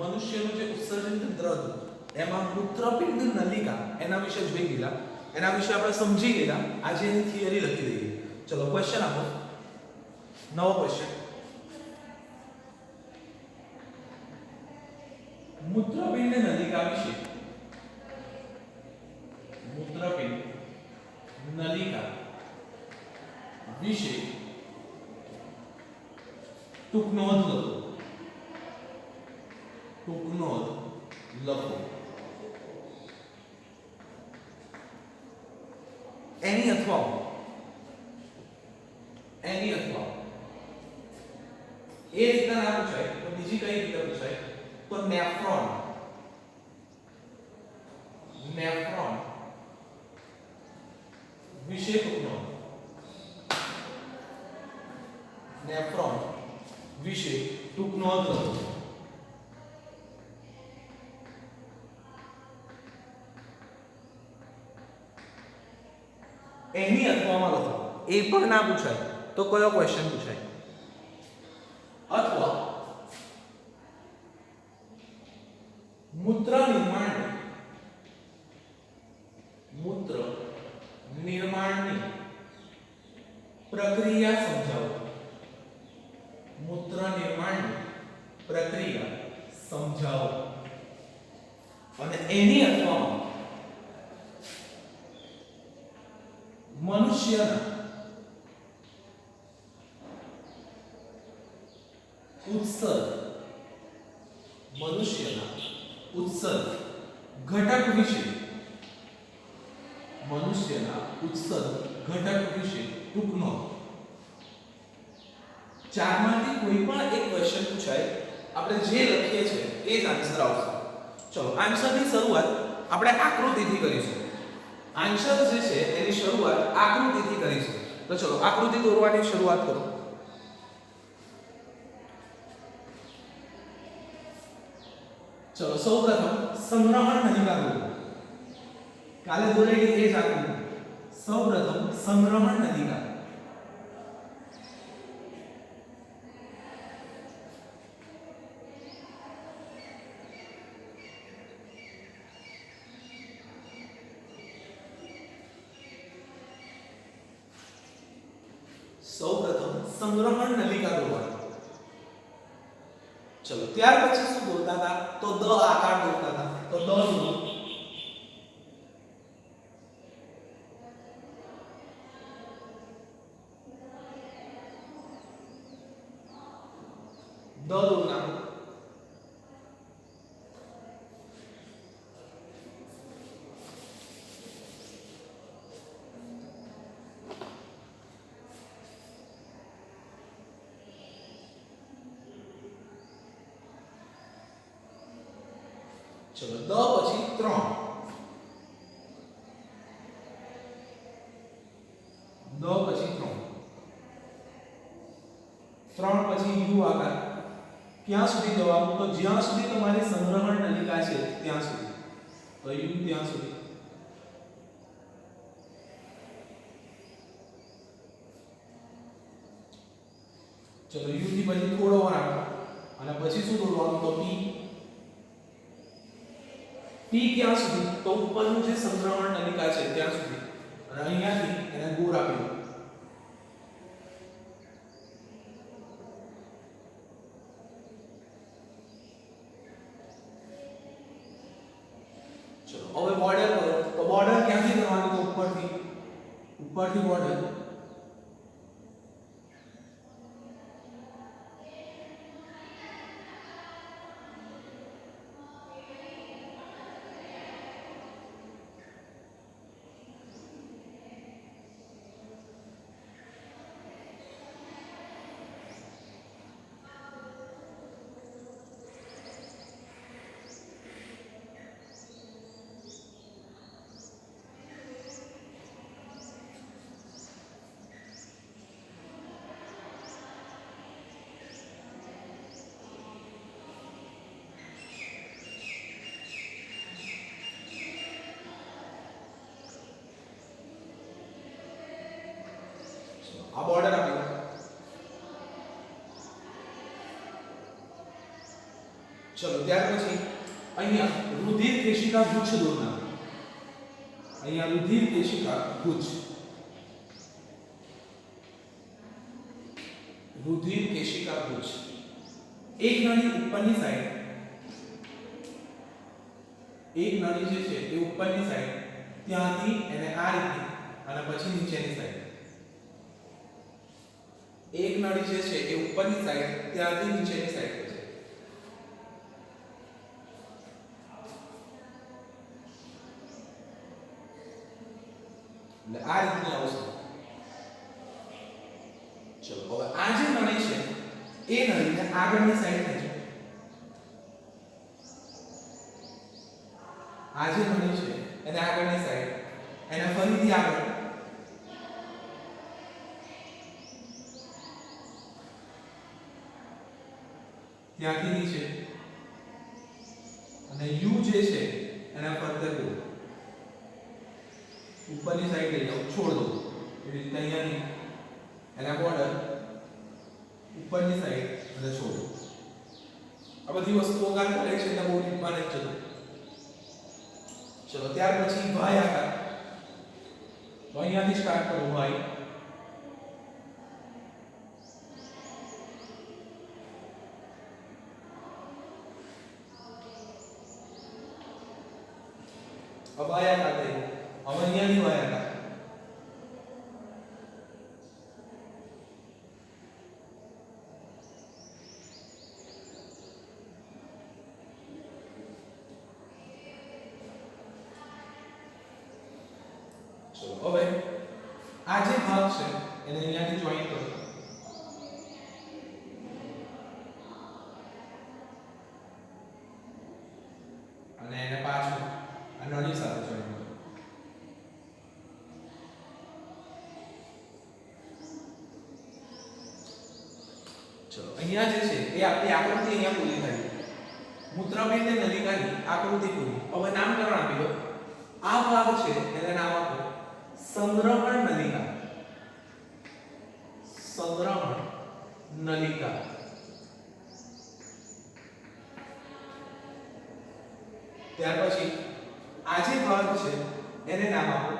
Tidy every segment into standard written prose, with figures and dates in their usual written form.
મનુષ્યનું જે ઉત્સર્જન તંત્ર હતું એમાં મૂત્રપિંડ નલિકા એના વિશે જોઈ ગયેલા, એના વિશે આપણે સમજી ગયેલા. આજે એની થિયરી લખી દઈએ. ચલો ક્વેશ્ચન આપો, નવો ક્વેશ્ચન. મૂત્રપિંડ નલિકા વિશે, મૂત્રપિંડ નલિકા વિશે ટૂંક નોંધ લખો, ટૂંક નોંધ લખો. એની અથવા એ રીતના ના પૂછાય તો બીજી કઈ રીતે પૂછાય? તો નેફ્રોન વિશે ટૂંક નોંધ, નેફ્રોન વિશે ટૂંક નોંધ લખો. એની અથવામાં લખો. એ પણ ના પૂછાય તો કયો ક્વેશ્ચન પૂછાય? અથવા મૂત્ર નિર્માણની પ્રક્રિયા સમજાવો. મૂત્ર નિર્માણની પ્રક્રિયા સમજાવો. અને એની અથવામાં મનુષ્યના ઉત્સર્ગ ઘટક વિશે, ટૂંક નોંધ. ચારમાંથી કોઈ પણ એક ક્વેશ્ચન પૂછાય, આપણે જે લખીએ છીએ એ જ આન્સર આવશે. ચલો આન્સરની શરૂઆત આપણે આકૃતિથી કરીશું. આન્સર જે છે એની શરૂઆત આકૃતિથી કરીશું. તો ચલો આકૃતિ દોરવાની શરૂઆત કરો. ચલો સૌપ્રથમ સંગ્રહણ નલિકા દોરો. કાલે દોરેલી એ જ આકૃતિ. સૌપ્રથમ સંગ્રહણ નલિકા. સૌપ્રથમ સંગ્રહણ નલિકા દોરવાની. ચલો ત્યાર પછી શું દોરતા હતા? તો દ આકાર દોરતા હતા. તો દ દોરો. દ દોરતા. ચલો દ પછી 3. દ પછી 3 પછી યુ આકાર. ક્યાં સુધી જવાનું? તો જ્યાં સુધી તમારી સંગ્રહણ નલિકા છે ત્યાં સુધી. તો યુ ત્યાં સુધી. ચલો યુ થી પછી થોડો વળાંક અને પછી શું દોરવાનું? તો પી. પી ક્યાં સુધી? તો ઉપરનું જે સંગ્રહણ નલિકા છે ત્યાં સુધી. અને અહીંયાથી એને ગોળ આપી દો. ચલો હવે બોર્ડર કરો. તો બોર્ડર ક્યાંથી કરવાનું? તો ઉપરથી બોર્ડર. આ બોર્ડર આપી દો. ચલો ત્યાર પછી અહીંયા રુધિર કેશિકા ગુચ્છ દોરનાર. અહીંયા રુધિર કેશિકા ગુચ્છ. રુધિર કેશિકા ગુચ્છ. એક નળી ઉપરની સાઈડ, એક નળી જે છે એ ઉપરની સાઈડ ત્યાંથી એને આ રીતે અને પછી નીચેની સાઈડ. એક નળી જે છે એ ઉપરની સાઈડ ત્યાંથી નીચેની સાઈડ છે. એટલે આ રીતની આવશે. ચલો હવે આ જે નળી છે એ નળીને આગળની સાઈડ ખેંચો. આ જે નળી છે એને આગળની સાઈડ, એને ફરીથી આગળ, ત્યાંથી નીચે અને યુ જે છે એના ફરતે દો. ઉપરની સાઈડ લઈ જાઓ, છોડ દો. એ રીતે અહીંયાની એના બોર્ડર ઉપરની સાઈડ અને છોડ દો. આ બધી વસ્તુઓ કામ કરે છે એટલે બહુ ડીપમાં નથી જતું. ચલો ત્યાર પછી વાય આકાર. તો અહીંયાથી સ્ટાર્ટ કરો વાય. अब आया आते हैं अब અહીંયા नहीं आया था. चलो હવે આ જે ભાગ છે એને અહીંયાથી જોઈન કરો. અને એને પાછું આ નળી સાથે જોઈન કરો. ચલો અહીંયા જે છે એ આપણી આકૃતિ અહીંયા પૂરી થઈ. મૂત્રપિંડ નલિકાની આકૃતિ પૂરી. હવે નામકરણ આપી દો. આ ભાગ છે એને નામ આપો સંગ્રહણ નલિકા. સંગ્રહણ નલિકા. ત્યાર પછી આ જે ભાગ છે એને નામ આપો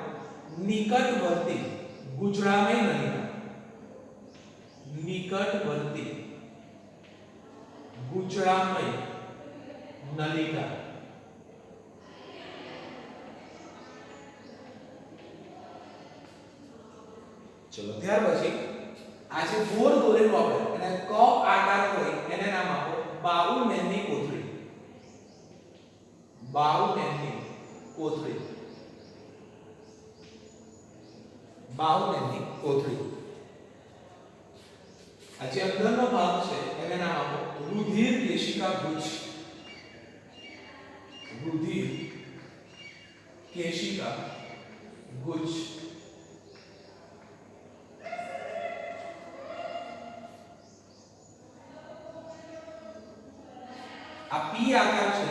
નિકટવર્તી ગુચળામય નલિકા. નિકટવર્તી ગુચળામય નલિકા. ચલો ત્યાર પછી આ જે ગોળ દોરેલું આપણે એને ક આકાર હોય એને નામ આપો બાઉમેનની કોથળી. બાઉમેનની કોથળી. બાઉમેનની કોથળી. આ જે અંદરનો ભાગ છે એને નામ આપો રુધિર કેશિકા ગુચ્છ. રુધિર કેશિકા ગુચ્છ. આ પી આકાર છે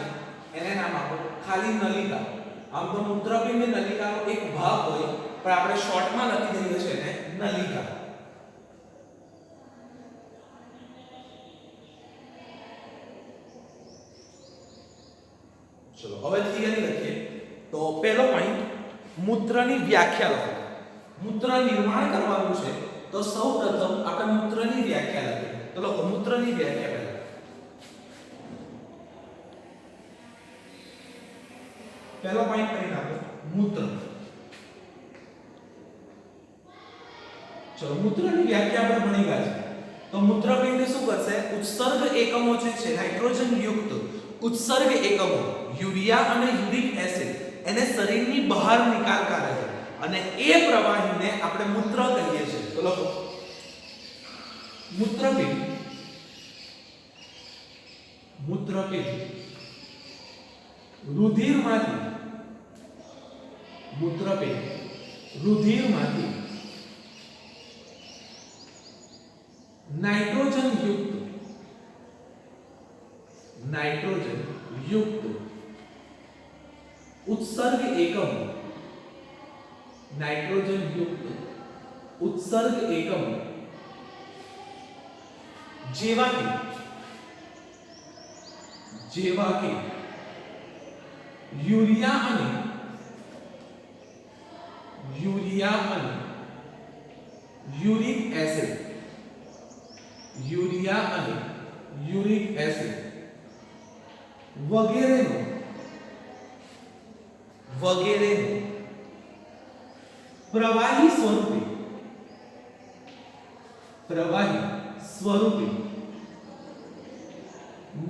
એને નામ આપો ખાલી નલિકા. આમ તો મૂત્રપિંડ નલિકાનો એક ભાગ હોય પણ આપણે શોર્ટમાં લખી દઈએ છીએ એને નલિકા. ચલો હવે થિયરી લખીએ. તો પહેલો પોઈન્ટ મૂત્રની વ્યાખ્યા લખો. મૂત્ર નિર્માણ કરવાનું છે તો સૌપ્રથમ આપણે મૂત્રની વ્યાખ્યા લખીએ. તો લખો મૂત્રની વ્યાખ્યા પહેલા. પહેલો પોઈન્ટ કરી નાખો મૂત્ર. ચલો મૂત્રની વ્યાખ્યા આપણે ભણી ગયા છે. તો મૂત્રપિંડ શું કરશે? ઉત્સર્ગ એકમો જે છે નાઇટ્રોજન યુક્ત ઉત્સર્ગ એકમો યુરિયા અને યુરિક એસિડ એને શરીરની બહાર નિકાલ કરે છે અને એ પ્રવાહીને આપણે મૂત્ર કહીએ છીએ. તો લખો મૂત્રપિંડ. મૂત્રપિંડ રુધિરમાંથી મૂત્રપિંડ રુધિરમાંથી નાઇટ્રોજન યુક્ત ઉત્સર્ગ એકમ નાઇટ્રોજન યુક્ત ઉત્સર્ગ એકમ જેવા કે જેવા કે યુરિયા અને યુરિક એસિડ, યુરિયા અને યુરિક એસિડ વગેરેનું પ્રવાહી સ્વરૂપે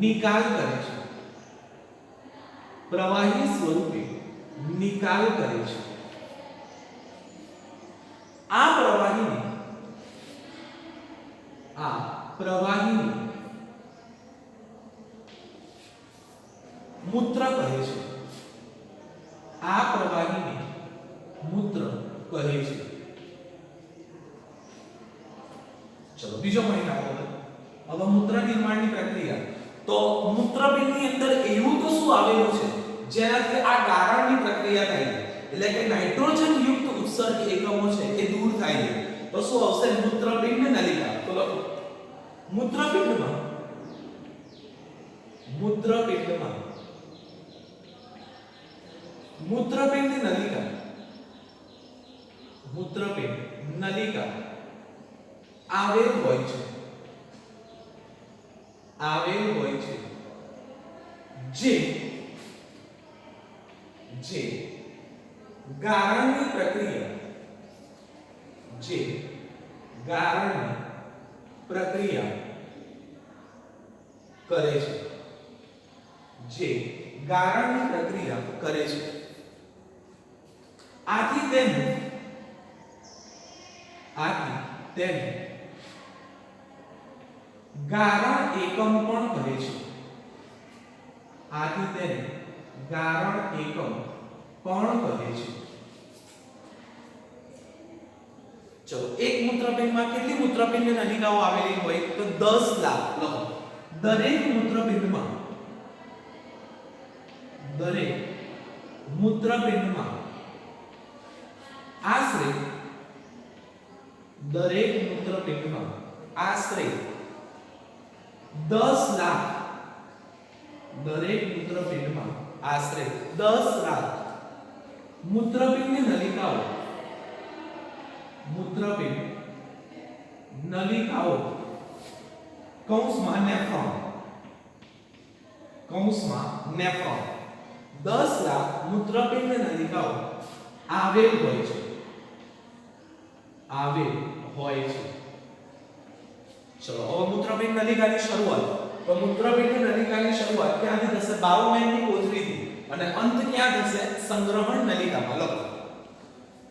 નિકાલ કરે છે, પ્રવાહી સ્વરૂપે નિકાલ કરે છે. આ પ્રવાહીને મૂત્ર કહે છે. આ પ્રવાહીને મૂત્ર કહે છે. ચલો બીજો પોઈન્ટ આપણે હવે મૂત્ર નિર્માણની પ્રક્રિયા. તો મૂત્રપિંડની અંદર એવું તો શું આવેલું છે જેનાથી આ ગારણની પ્રક્રિયા થાય છે, એટલે કે નાઇટ્રોજન યુક્ત ઉત્સર્ગ એકમો છે એ દૂર થાય છે. તો શું આવશે? મૂત્રપિંડ નલિકા. તો લખો મૂત્રપિંડની નલિકા આવેલ હોય છે, જે ગારણની પ્રક્રિયા કરે છે. આથી તેને ગારણ એકમ પણ કહે છે. ચલો એક મૂત્રપિંડમાં કેટલી મૂત્રપિંડ નલિકાઓ આવેલી હોય? તો 10 લાખ. લખો દરેક મૂત્રપિંડમાં આશરે 10 લાખ મૂત્રપિંડ નલિકાઓ કૌંસમાં નેફ્રોન 10 લાખ મૂત્રપિંડ નલિકાઓ આવેલ હોય છે. ચલો હવે મૂત્રપિંડ નલિકાની શરૂઆત. તો મૂત્રપિંડ નલિકાની શરૂઆત ક્યાંથી થશે? બાઉમેનની કોથળીથી. અને અંત ક્યાં થશે? સંગ્રહણ નલિકામાં. લખો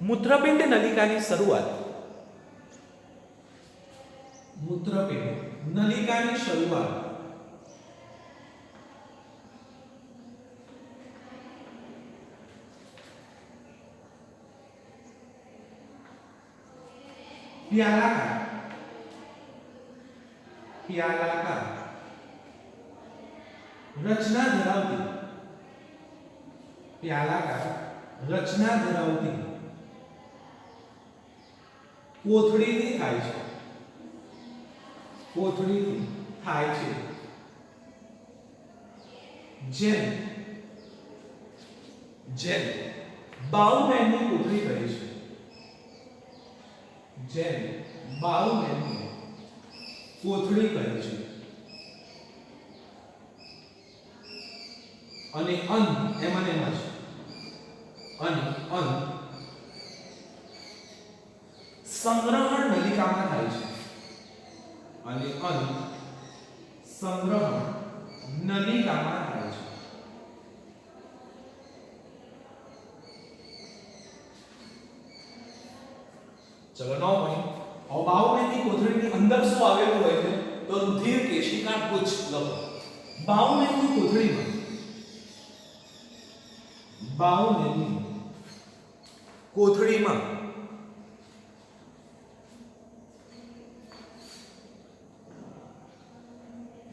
મૂત્રપિંડ નલિકાની શરૂઆત પ્યાલાકાર રચના ધરાવતી કોથળીથી થાય છે. જેમ બાઉમેનની કોથળી કહે છે. અને અંત એમાં જ સંગ્રહણ નલિકામાં થાય છે. ચલો 9 પોઈન્ટ. હવે બાઉમેનની કોથળીની અંદર શું આવેલું હોય છે? તો રુધિર કેશિકા ગુચ્છ. લખો બાઉમેનની કોથળીમાં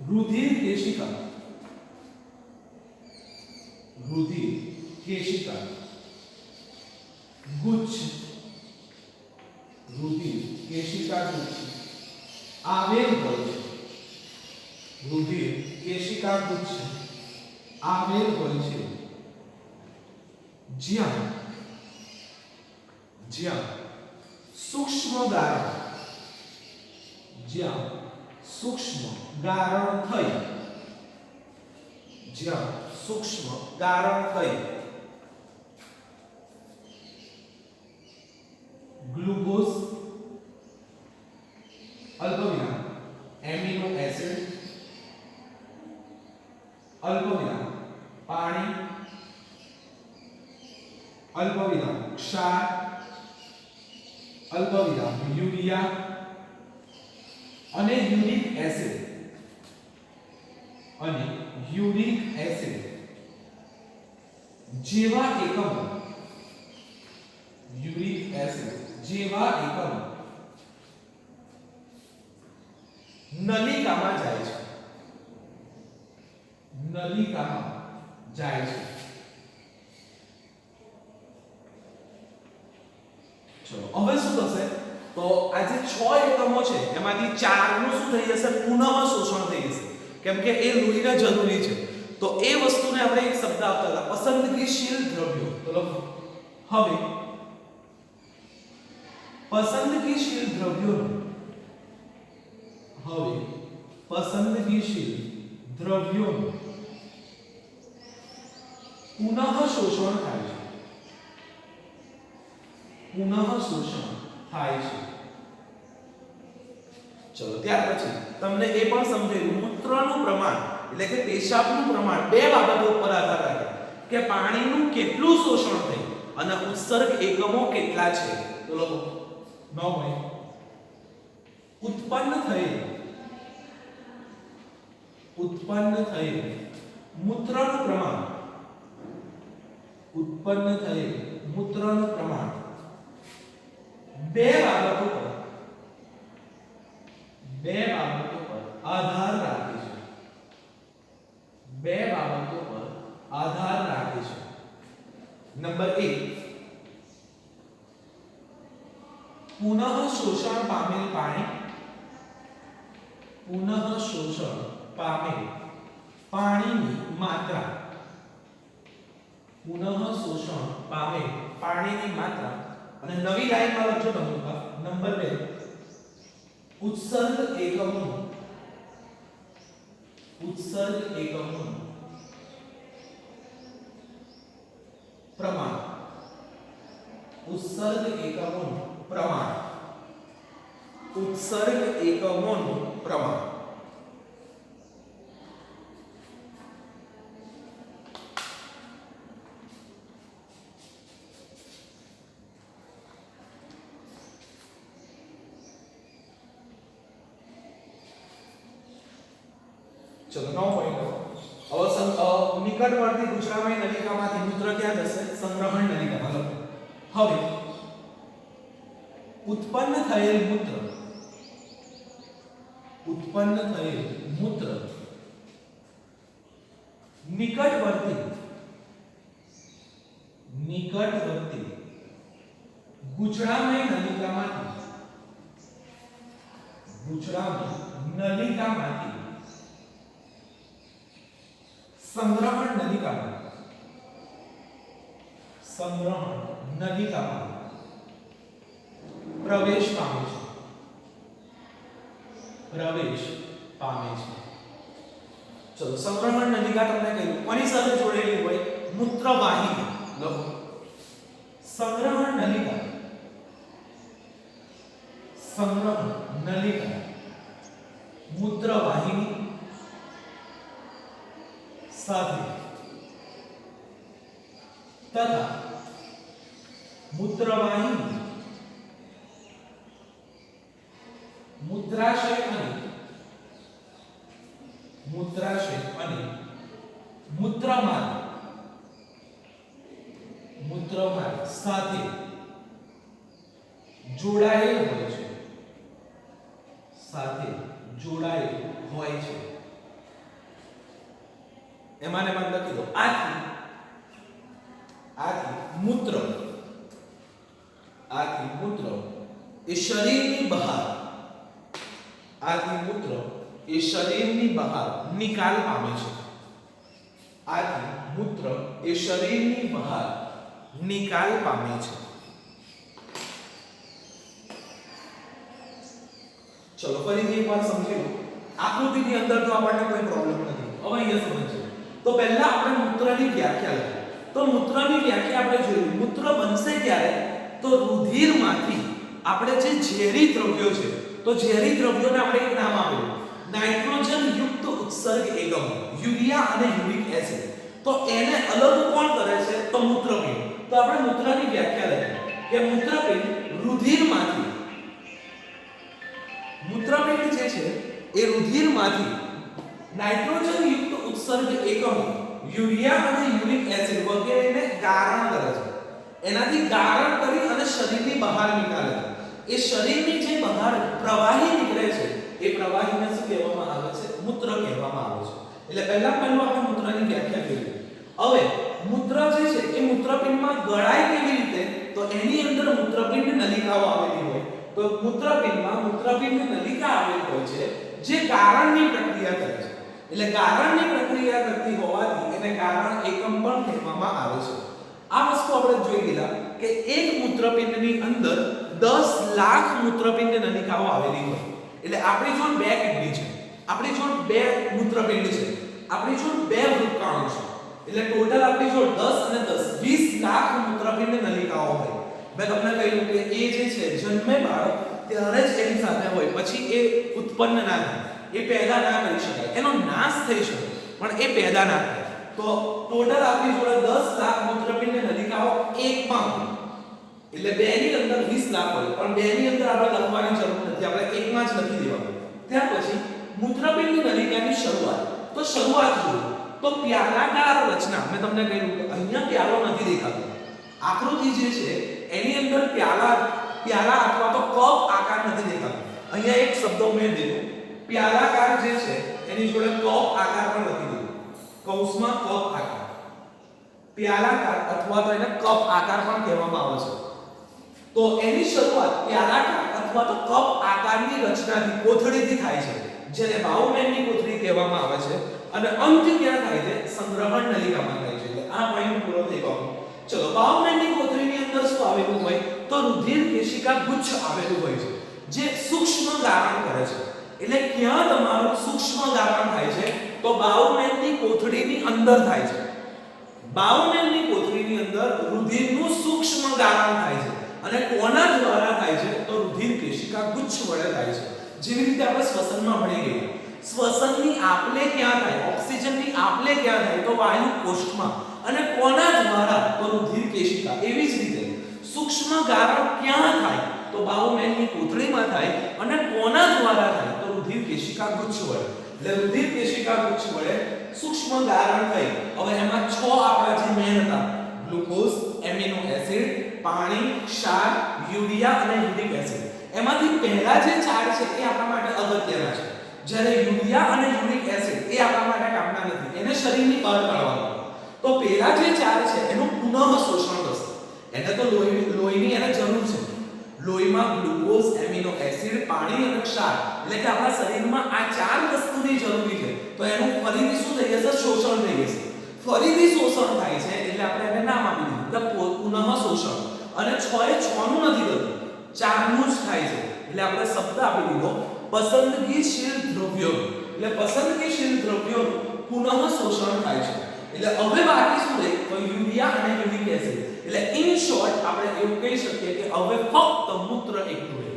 રુધિર કેશિકા ગુચ્છ આવેલ હોય છે. આવેલ હોય છે, જ્યાં જ્યાં સૂક્ષ્મ ગારણ જ્યાં સૂક્ષ્મ ગારણ થઈ જ્યાં સૂક્ષ્મ ગારણ થઈ ગ્લુકોઝ અલ્પવિરામ એમિનો એસિડ અલ્પવિરામ પાણી અલ્પવિરામ ક્ષાર અલ્પવિરામ યુરિયા અને યુરિક એસિડ જેવા એકમો યુરિક એસિડ જેવા એકમો નલિકામાં જાય છે નલિકામાં જાય છે ચલો હવે શું થશે તો આ જે 6 એકમો છે એમાંથી 4 નું શું થઈ જશે પુનઃ શોષણ થઈ જશે કેમ કે એ લોહીને જરૂરી છે તો એ વસ્તુને આપણે એક શબ્દ આપતા હતા પસંદગીશીલ દ્રવ્યો તો લખો હવે પસંદગીશીલ દ્રવ્યોનું પુનઃ શોષણ થાય છે ચલો ત્યાર પછી તમને એ પણ સમજાયું મૂત્રનું પ્રમાણ એટલે કે પેશાબનું પ્રમાણ બે બાબતો પર આધાર રાખે કે પાણીનું કેટલું શોષણ થયું અને ઉત્સર્ગ એકમો કેટલા છે તો લખો 9 ઉત્પન્ન થયેલ મૂત્રનું પ્રમાણ બે બાબતો પર આધાર રાખે છે નંબર 1 પુનઃ શોષણ પામેલ પાણીની માત્રા અને નવી લાઈનમાં લખજો તમે નંબર 2 ઉત્સર્ગ એકમોનું પ્રમાણ ચલો 9 પોઈન્ટ હવે નિકટવર્તી ગુચરામય નલિકામાંથી મૂત્ર ક્યાં જશે સંગ્રહણ નલિકામાં લખો હવે ઉત્પન્ન થયેલ મૂત્ર નિકટવર્તી ગુચરામય નલિકામાંથી સંગ્રહણ નલિકામાં પ્રવેશ પામે છે ચલો સંગ્રહણ નલિકા તમને કહ્યું કોની સાથે જોડેલી હોય મૂત્રવાહિની લખો સંગ્રહણ નલિકા મૂત્રવાહિની સાથે તથા મૂત્રવાહિની મૂત્રાશય અને મૂત્રમાર્ગ સાથે જોડાયેલ હોય છે એમાંને બાદ લખી દો આથી મૂત્ર એ શરીરની બહાર નિકાલ પામે છે આથી મૂત્ર એ શરીરની બહાર નિકાલ પામે છે. ચલો ફરીથી એકવાર સમજી લો. આકૃતિની અંદર તો આપણને કોઈ પ્રોબ્લેમ નથી. હવે અહીંયા સમજો. તો પહેલા આપણે મૂત્રની વ્યાખ્યા લઈએ. તો મૂત્રની વ્યાખ્યા આપણે જોયું. મૂત્ર બનશે ક્યારે? તો રુધિરમાંથી આપણે જે ઝેરી દ્રવ્યો છે, તો ઝેરી દ્રવ્યોને આપણે એક નામ આપેલું નાઇટ્રોજન યુક્ત ઉત્સર્ગ એકમ, યુરિયા અને યુરિક એસિડ. તો એને અલગ કોણ કરે છે? તો મૂત્રપિંડ. તો આપણે મૂત્રની વ્યાખ્યા લઈએ કે મૂત્રપિંડ રુધિરમાંથી, મૂત્રપિંડ જે છે એ રુધિરમાંથી નાઇટ્રોજન યુક્ત ઉત્સર્ગ એકમ, યુરિયા અને યુરિક એસિડ વગેરેને ગારણ કરે છે. એનાથી ગારણ કરી અને શરીરની બહાર નીકાળે છે. એ શરીરની જે બહાર પ્રવાહી નીકળે છે એ પ્રવાહીને શું કહેવામાં આવે છે? મૂત્ર કહેવામાં આવે છે. એટલે પહેલું આપણે મૂત્રની વ્યાખ્યા કરી. હવે મૂત્ર જે છે એ મૂત્રપિંડમાં ગળાય કેવી રીતે? તો એની અંદર મૂત્રપિંડ નલિકાઓ આવેલી હોય. તો મૂત્રપિંડમાં મૂત્રપિંડ નલિકા આવેલી હોય છે જે ગારણની પ્રક્રિયા કરે છે. એટલે ગારણની પ્રક્રિયા કરતી હોવાથી એને ગારણ એકમ પણ કહેવામાં આવે છે. આ વસ્તુ આપણે જોઈ લીધા કે એક મૂત્રપિંડની અંદર 10 લાખ મૂત્રપિંડ નલિકાઓ આવેલી હોય. એટલે આપણી જોડ બે કિડની છે, આપણી જોડ બે મૂત્રપિંડ છે, આપણી જોડ બે વૃક્કાણુ છે. એટલે ટોટલ આપણી જોડ 10 અને 10 20 લાખ મૂત્રપિંડ નલિકાઓ હોય. મેં તમને કહ્યું કે એ જે છે જન્મે બાળક ત્યારે જ એની સાથે હોય, પછી એ ઉત્પન્ન ના થાય, એ પેદા ના કરી શકાય, એનો નાશ થઈ શકે પણ એ પેદા ના થાય. તો ટોટલ આપણી જોડે 10 લાખ મૂત્રપિંડ નલિકાઓ એકમાં હોય. એટલે બે ની અંદર 20 લાખ હોય, પણ બે ની અંદર આપણે લખવાની જરૂર નથી, આપણે એકમાં જ લખી દેવાનું. ત્યાર પછી મૂત્રપિંડ નલિકાની શરૂઆત. તો શરૂઆત જોઈએ તો પ્યાલાકાર રચના. મેં તમને કહ્યું કે અહીંયા પ્યાલો નથી દેખાતો. આકૃતિ જે છે એની અંદર પ્યાલા અથવા તો કપ આકાર નથી દેખાતો. અહીંયા એક શબ્દ મેં દીધો પ્યાલાકાર જે છે એની જોડે કપ આકાર પણ લખી દીધો. કૌંસમાં કપ આકાર, પ્યાલાકાર અથવા તો એને કપ આકાર પણ કહેવામાં આવે છે. તો એની શરૂઆત પ્યાલાકાર અથવા તો કપ આકારની રચનાથી, કોથળીથી થાય છે, જેને બાઉમેનની કોથળી કહેવામાં આવે છે. અને અંત ક્યાં થાય છે? સંગ્રહણ નલિકામાં થાય છે. એટલે આ પોઈન્ટ પૂરો થઈ ગયો. ચલો, બાઉમેનની કોથળીની અંદર શું આવેલું હોય? તો રુધિર કેશિકા ગુચ્છ આવેલું હોય છે જે સૂક્ષ્મ ગારણ કરે છે. એટલે ક્યાં તમારું સૂક્ષ્મ ગારણ થાય છે? તો બાઉમેનની કોથળીની અંદર થાય છે. બાઉમેનની કોથળીની અંદર રુધિરનું સૂક્ષ્મ ગારણ થાય છે. અને કોના દ્વારા થાય છે? તો રુધિર કેશિકા ગુચ્છ વડે થાય છે. જેવી રીતે આપણે શ્વસનમાં ભણી ગયા, શ્વસનની આપલે ક્યાં થાય? ઓક્સિજનની આપલે ક્યાં થાય? તો વાયુ કોષ્ઠમાં. અને કોના દ્વારા? તો રુધિર કેશિકા. એવી જ રીતે સૂક્ષ્મ ગારણ ક્યાં થાય? તો બાઉમેનની કોથળીમાં થાય. અને કોના દ્વારા થાય? તો રુધિર કેશિકા ગુચ્છ વડે. એટલે રુધિર કેશિકા ગુચ્છ વડે સૂક્ષ્મ ગારણ થઈ. હવે એમાં 6 આપણા જે મેન હતા, ગ્લુકોઝ, એમિનો એસિડ, પાણી, ક્ષાર, યુરિયા અને યુરિક એસિડ. એમાંથી પહેલા જે 4 છે એ આપણા માટે અગત્યના છે, જ્યારે યુરિયા અને યુરિક એસિડ એ આપણા માટે કામના નથી, એને શરીરની બહાર કાઢવાનું. તો પહેલા જે 4 છે એનું પુનઃ શોષણ થશે. એને તો લોહીની એને જરૂર છે. લોહીમાં ગ્લુકોઝ, એમિનો એસિડ, પાણી અને ક્ષાર, એટલે કે આપણા શરીરમાં આ 4 વસ્તુની જરૂરી છે. તો એનું ફરીથી શું થઈ જશે? શોષણ થઈ જશે. ફરીથી શોષણ થાય છે એટલે આપણે એને નામ આપી દીધું કે પુનઃ શોષણ. અને 6 એ 6 નું નથી થતું, 4 નું જ થાય છે. એટલે આપણે શબ્દ આપી દીધો પસંદગીશીલ દ્રવ્યો. એટલે પસંદગીશીલ દ્રવ્યો પુનઃ શોષણ થાય છે. એટલે હવે બાકી શું રહે? તો યુરિયા અને યુરિક એસિડ. એટલે ઇન શોર્ટ આપણે એવું કહી શકીએ કે હવે ફક્ત મૂત્ર એકલું રહે.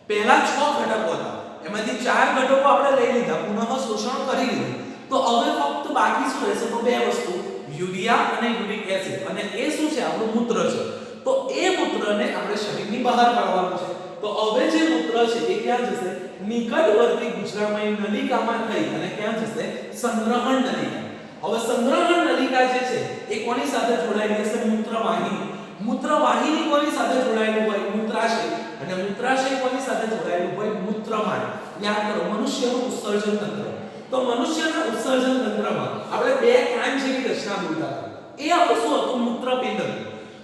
પહેલા 6 ઘટકો હતા, એમાંથી 4 ઘટકો આપણે લઈ લીધા, પુનઃ શોષણ કરી લીધું. તો હવે ફક્ત બાકી શું રહેશે? તો બે વસ્તુ, યુરિયા અને યુરિક એસિડ. અને એ શું છે? આપણું મૂત્ર છે. તો એ મૂત્રને આપણે શરીરની બહાર કાઢવાનું છે. તો હવે જે મૂત્ર છે એ ક્યાં જશે? નિકટવર્તી ગુજરામય નલિકામાં થઈ અને ક્યાં જશે? સંગ્રહણ નલિકા. હવે સંગ્રહણ નલિકા જે છે એ કોની સાથે જોડાયેલી હશે? મૂત્રવાહિની. મૂત્રવાહિની કોની સાથે જોડાયેલું હોય? મૂત્રાશય. અને મૂત્રાશય કોની સાથે જોડાયેલું હોય? મૂત્રમાર્ગ. યાદ કરો, મનુષ્યનું ઉત્સર્જન તંત્ર. તો મનુષ્યના ઉત્સર્જન તંત્રમાં આપણે બે કાન જેવી રચના બોલતા હતા. એ આપણે શું હતું? મૂત્રપિંડ હતું.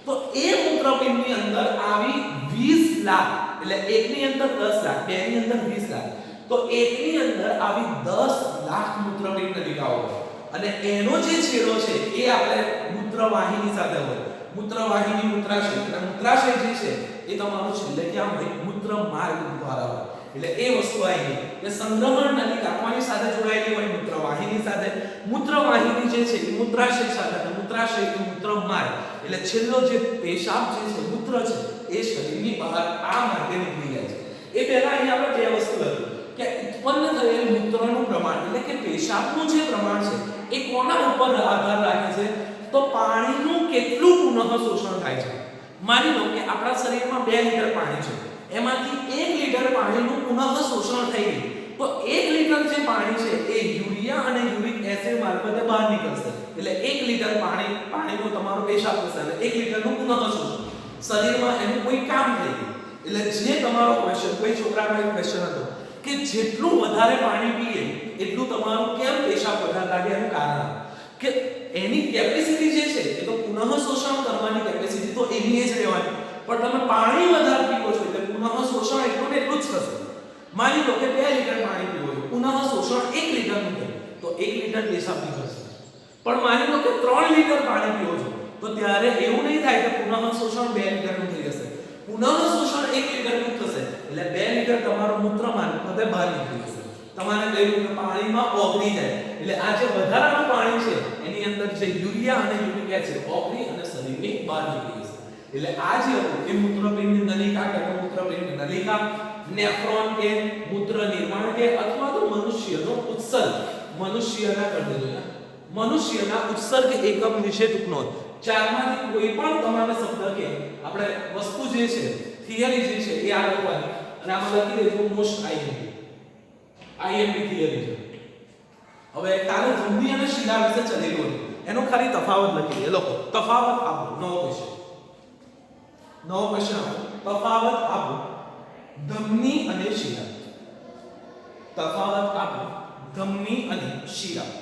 તો એ મૂત્રપિંડની અંદર આવી 20 લાખ, એટલે એકની અંદર 10 લાખ, બે ની અંદર 20 લાખ, તો એકની અંદર આવી 10 લાખ મૂત્રપિંડ નલિકાઓ. અને એનો જે છેડો છે એ આપણે મૂત્રવાહિની સાથે હોય. મૂત્રવાહિની મૂત્રાશય અને મૂત્રાશય જે છે એ તમારું છેલ્લે ક્યાં હોય મૂત્ર માર્ગ દ્વારા હોય. એટલે એ વસ્તુ આવી ગઈ કે સંગ્રહણ નલિકા કોની સાથે જોડાયેલી હોય મૂત્રવાહિની સાથે. મૂત્રવાહિની જે છે એ મૂત્રાશય સાથે અને મૂત્રાશય એ મૂત્ર માર્ગ એટલે છેલ્લો જે પેશાબ જે છે મૂત્ર છે એ શરીરની બહાર આ માર્ગે નીકળી જાય છે. એ પહેલા અહીં આપણે બે વસ્તુ હતી કે ઉત્પન્ન થયેલ મૂત્રનું પ્રમાણ એટલે કે પેશાબનું જે પ્રમાણ છે એ કોના ઉપર આધાર રાખે છે તો પાણીનું કેટલું પુનઃ શોષણ થાય છે. માની લો કે આપણા શરીરમાં 2 લીટર પાણી છે એમાંથી 1 લીટર પાણીનું પુનઃ શોષણ થઈ ગયું તો 1 લીટર જે પાણી છે એ યુરિયા અને યુરિક એસિડ મારફતે બહાર નીકળશે. એટલે 1 લીટર પાણીનો તમારો પેશાબ થશે અને 1 લીટરનું પુનઃ શોષણ શરીરમાં એનું કોઈ કામ થઈ ગયું. એટલે જે તમારો ક્વેશ્ચન કોઈ છોકરાનો એક ક્વેશ્ચન હતો કે જેટલું વધારે પાણી પીએ એટલું તમારું કેમ પેશાબ વધારે લાગે એનું કારણ કે એની કેપેસિટી જે છે એ તો પુનઃ શોષણ કરવાની કેપેસિટી તો એની જ રહેવાની પણ તમે પાણી વધારે પીવો છો એટલે પુનઃ શોષણ એટલું ને એટલું જ થશે. માની લો કે 2 લીટર પાણી પીવો છો પુનઃ શોષણ 1 લીટરનું થાય તો 1 લીટર પેશાબ નીકળશે. પણ માની લો કે 3 લીટર પાણી પીવો છો તો ત્યારે એવું નહીં થાય કે પુનઃ શોષણ 2 લીટરનું થઈ જશે. પુનઃ શોષણ 1 લીટરનું થશે એટલે 2 લીટર તમારું મૂત્ર મારફતે બહાર નીકળી જશે. તમારે કહ્યું કે પાણીમાં ઓગળી જાય એટલે આ જે વધારાનું પાણી છે એની અંદર જે યુરિયા અને યુરિક એસિડ ઓગળી અને શરીરની બહાર નીકળી જશે. એટલે આ જે હતું એ મૂત્રપિંડ નલિકા કે મૂત્રપિંડ નલિકા નેફ્રોન કે મૂત્ર નિર્માણ કે અથવા તો મનુષ્યનો ઉત્સર્ગ મનુષ્યના કરી દેજો મનુષ્યના ઉત્સર્ગ એકમ વિશે ટૂંક નોંધ. ચારમાંથી કોઈ પણ તમારે શબ્દ કે આપણે વસ્તુ જે છે થિયરી જે છે એ આ લખવાની અને આમાં લખી દેજો મોસ્ટ આઈએમપી થિયરી છે. હવે કાલે ધમની અને શિરા વિશે ચલેલું એનો ખાલી તફાવત લખી દે. લોકો તફાવત આપો નવો ક્વેશ્ચન આપો તફાવત આપો ધમની અને શિરા. તફાવત આપો ધમની અને શિરા.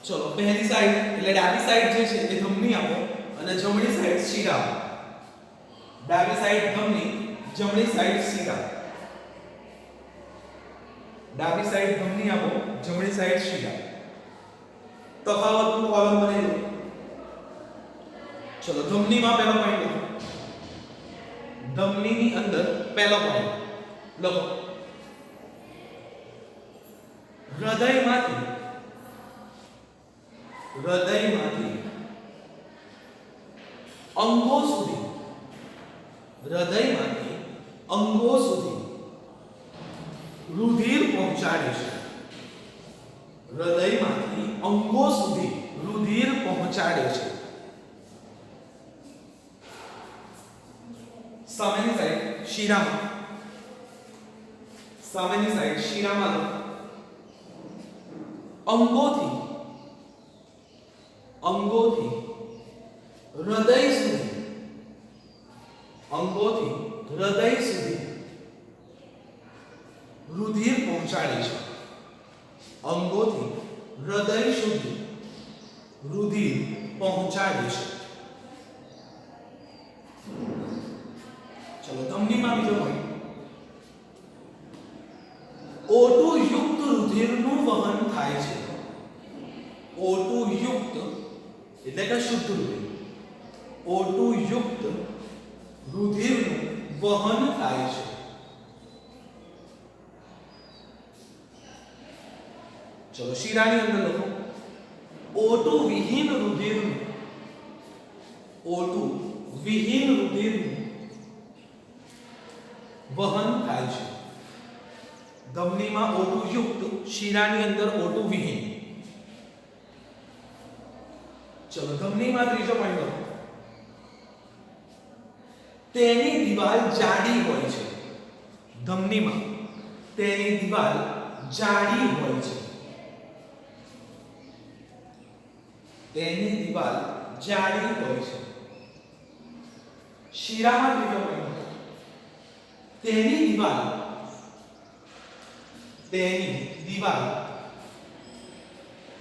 ચલો પહેલી સાઈડ એટલે ડાબી સાઈડ જે છે એ ધમની આપો અને જમણી સાઈડ શિરા આપો. ડાબી સાઈડ ધમની જમણી સાઈડ શિરા. ડાબી સાઈડ ધમની આપો જમણી સાઈડ શિરા. તફાવતનું કોલમ બનાવી દો. ચલો ધમનીમાં પહેલો પોઈન્ટ લખો. ધમનીની અંદર પહેલો પોઈન્ટ લખો હૃદયમાંથી અંગો સુધી હૃદયમાંથી અંગો સુધી રુધિર પહોંચાડે છે. હૃદયમાંથી અંગો સુધી રુધિર પહોંચાડે છે. સામેની સાઈડ શિરામાં અંગોથી હૃદય સુધી રુધિર પહોંચાડે છે. અંગોથી હૃદય સુધી રુધિર પહોંચાડે છે. ચલો ધમનીમાં બીજો પોઈન્ટ O2 યુક્ત રુધિરનું વહન થાય છે. O2 યુક્ત એટલે કે શુદ્ધ રુધિર. O2 યુક્ત રુધિરનું વહન થાય છે. ચલો શિરાની અંદર લખો O2 વિહીન રુધિરનું વહન થાય છે. ધમનીમાં O2 યુક્ત શિરાની અંદર O2 વિહીન. ચલો ધમનીમાં ત્રીજો પોઈન્ટ લખો તેની દિવાલ જાડી હોય છે. ધમનીમાં તેની દિવાલ જાડી હોય છે. તેની દિવાલ જાડી હોય છે. શિરામાં ત્રીજો પોઈન્ટ તેની દિવાલ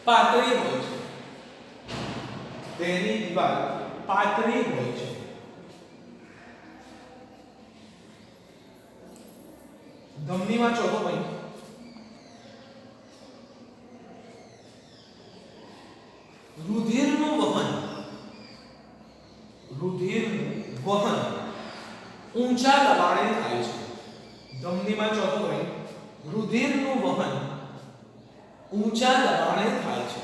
પાતળી હોય છે. તેની દિવાલ પાતળી હોય છે. ધમનીમાં ચોથો પોઈન્ટ વહન ઊંચા દબાણે થાય છે. ધમનીમાં ચોથો પોઈન્ટ, રુધિરનું વહન ઊંચા દબાણે થાય છે.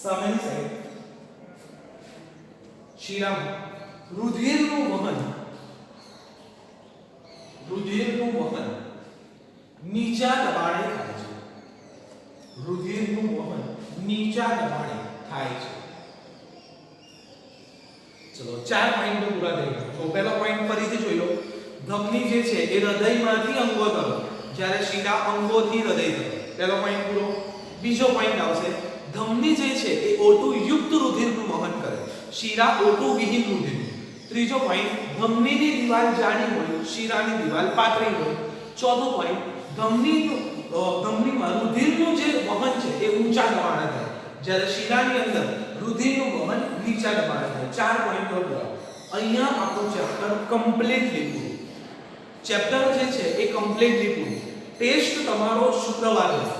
સામેની સાઈડ શિરામાં રુધિરનું વહન નીચા દબાણે થાય છે. રુધિરનું વહન નીચા દબાણે થાય છે. ચલો 4 પોઈન્ટ પૂરા થઈ ગયા. તો પહેલો પોઈન્ટ ફરીથી જોઈ લો. ધમની જે છે એ હૃદયમાંથી અંગો તરફ, જ્યારે શિરા અંગોથી હૃદય તરફ. પહેલો પોઈન્ટ પૂરો. બીજો પોઈન્ટ આવશે, ધમની જે છે એ O2 યુક્ત રુધિરનું વહન કરે, શિરા O2 વિહીન રુધિર. ત્રીજો પોઈન્ટ, ધમનીની દીવાલ જાડી હોય, શિરાની દીવાલ પાતળી હોય. ચોથો પોઈન્ટ, ધમનીમાં રુધિરનું જે વહન છે એ ઊંચા દબાણે થાય, જ્યારે શિરાની અંદર રુધિરનું વહન નીચા દબાણે થાય. 4 પોઈન્ટો પૂરા. અહીંયા આપણું ચેપ્ટર કમ્પ્લીટલી પૂરું. ચેપ્ટર જે છે એ કમ્પ્લીટલી પૂરું. ટેસ્ટ તમારો શુક્રવાર રહેશે.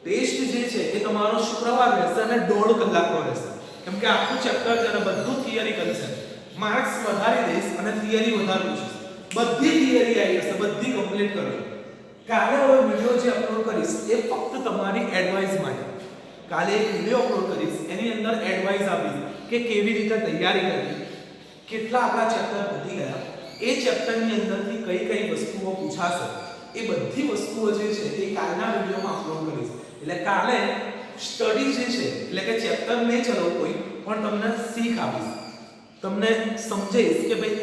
ટેસ્ટ જે છે એ તમારો શુક્રવાર રહેશે અને 1.5 કલાકનો રહેશે. કેમ કે આખું ચેપ્ટર છે અને બધું થિયરિકલ છે. માર્ક્સ વધારી દઈશ અને થિયરી વધારે પૂછીશ. બધી થિયરી આવી જશે, બધી કમ્પ્લીટ કરજો. કાલે હવે વિડિયો જે અપલોડ કરીશ એ ફક્ત તમારી એડવાઇસ માટે. કાલે એક વિડિયો અપલોડ કરીશ, એની અંદર એડવાઇસ આપીશ કે કેવી રીતે તૈયારી કરવી, કેટલા આપણા ચેપ્ટર પતી ગયા, એ ચેપ્ટરની અંદરથી કઈ કઈ વસ્તુઓ પૂછાશે, એ બધી વસ્તુઓ જે છે એ કાલના વિડિયોમાં અપલોડ કરીશ. એટલે કાલે સ્ટડી જે છે એટલે કે ચેપ્ટર નહીં ચલાવું કોઈ, પણ તમને શીખ આપીશ, તમને સમજાવીશ કે ભાઈ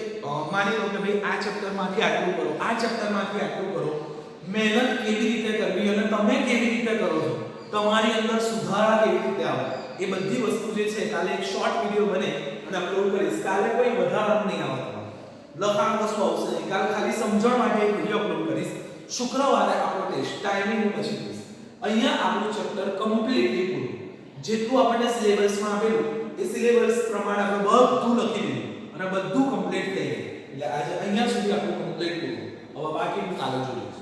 માની લો કે ભાઈ આ ચેપ્ટરમાંથી આટલું કરો, આ ચેપ્ટરમાંથી આટલું કરો, મહેનત કેવી રીતે કરવી અને તમે કેવી રીતે કરો છો, તમારી અંદર સુધારા કેવી રીતે આવે, એ બધી વસ્તુ જે છે કાલે એક શોર્ટ વિડિયો બને અને અપલોડ કરીશ. કાલે કોઈ વધારાનું નહીં આવે, લખાણ કશું આવશે નહીં. કાલે ખાલી સમજણ માટે એક વિડિયો અપલોડ કરીશ. શુક્રવારે આપણો ટેસ્ટ ટાઈમિંગ પછી દઈશ. અહીંયા આપણું ચેપ્ટર કમ્પ્લીટલી પૂરું. જેટલું આપણને સિલેબસમાં આપેલું એ સિલેબસ પ્રમાણે આપણે બધું લખી દીધું અને બધું કમ્પ્લીટ થઈ ગયું. એટલે આજે અહીંયા સુધી આપણું કમ્પ્લીટ પૂરું. હવે બાકીનું કાલે જોઈએ.